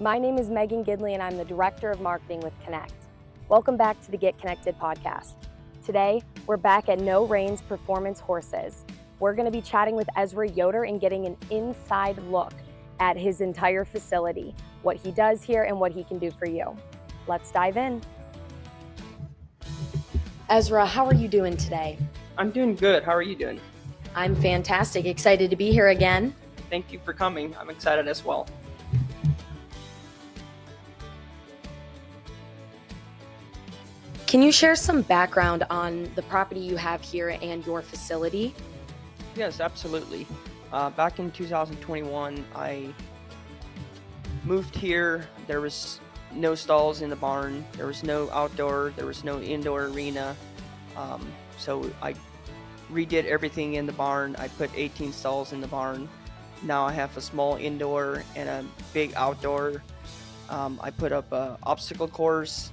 My name is Megan Gidley and I'm the Director of Marketing with Connect. Welcome back to the Get Connected podcast. Today, we're back at No Reins Performance Horses. We're going to be chatting with Ezra Yoder and getting an inside look at his entire facility, what he does here and what he can do for you. Let's dive in. Ezra, how are you doing today? I'm doing good. How are you doing? I'm fantastic. Excited to be here again. Thank you for coming. I'm excited as well. Can you share some background on the property you have here and your facility? Yes, absolutely. Back in 2021, I moved here. There was no stalls in the barn. There was no outdoor. There was no indoor arena. So I redid everything in the barn. I put 18 stalls in the barn. Now I have a small indoor and a big outdoor. I put up an obstacle course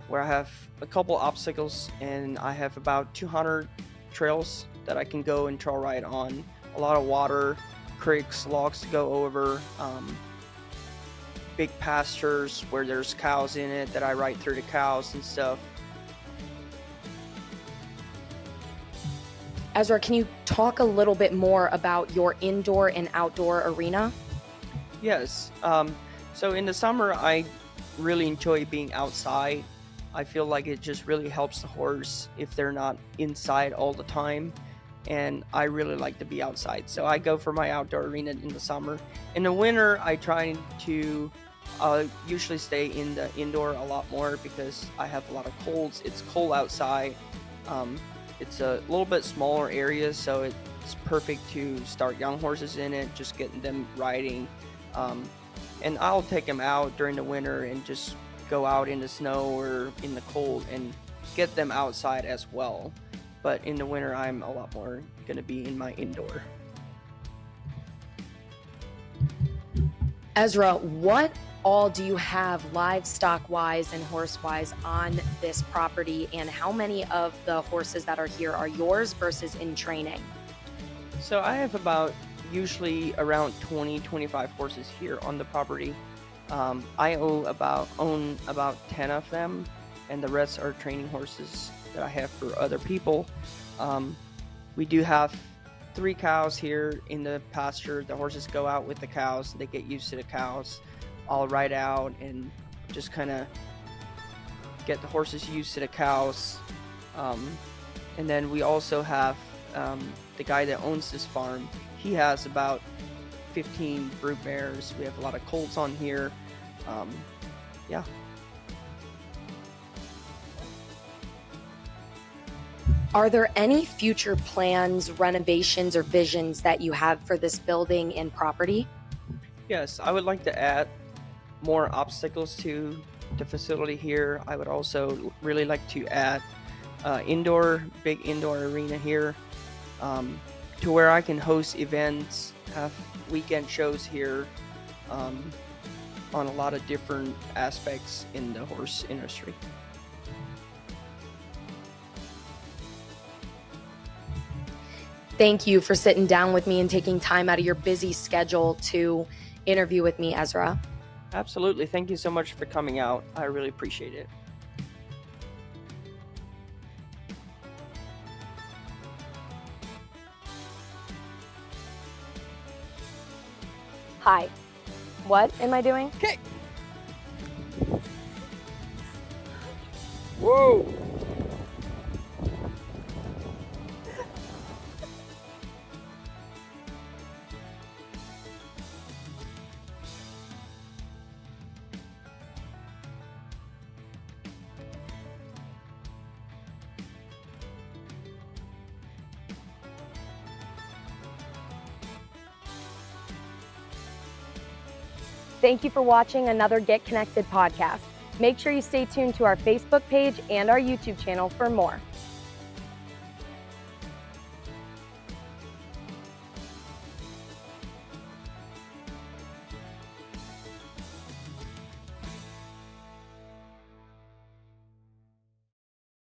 where I have a couple obstacles, and I have about 200 trails that I can go and trail ride on. A lot of water, creeks, logs to go over, big pastures where there's cows in it that I ride through the cows and stuff. Ezra, can you talk a little bit more about your indoor and outdoor arena? Yes. So in the summer, I really enjoy being outside. I feel like it just really helps the horse if they're not inside all the time. And I really like to be outside. So I go for my outdoor arena in the summer. In the winter, I try to usually stay in the indoor a lot more because I have a lot of colds. It's cold outside. It's a little bit smaller area, so it's perfect to start young horses in it, just getting them riding. And I'll take them out during the winter and just go out in the snow or in the cold and get them outside as well. But in the winter, I'm a lot more going to be in my indoor. Ezra, what all do you have livestock-wise and horse-wise on this property, and how many of the horses that are here are yours versus in training? So I have about usually around 20-25 horses here on the property. I own about 10 of them, and the rest are training horses that I have for other people. We do have 3 cows here in the pasture. The horses go out with the cows. They get used to the cows. I'll ride out and just kind of get the horses used to the cows. And then we also have the guy that owns this farm. He has about 15 brood mares. We have a lot of colts on here. Yeah. Are there any future plans, renovations, or visions that you have for this building and property? Yes, I would like to add more obstacles to the facility here. I would also really like to add big indoor arena here, to where I can host events, have weekend shows here, on a lot of different aspects in the horse industry. Thank you for sitting down with me and taking time out of your busy schedule to interview with me, Ezra. Absolutely. Thank you so much for coming out. I really appreciate it. Hi. What am I doing? Okay. Whoa. Thank you for watching another Get Connected podcast. Make sure you stay tuned to our Facebook page and our YouTube channel for more.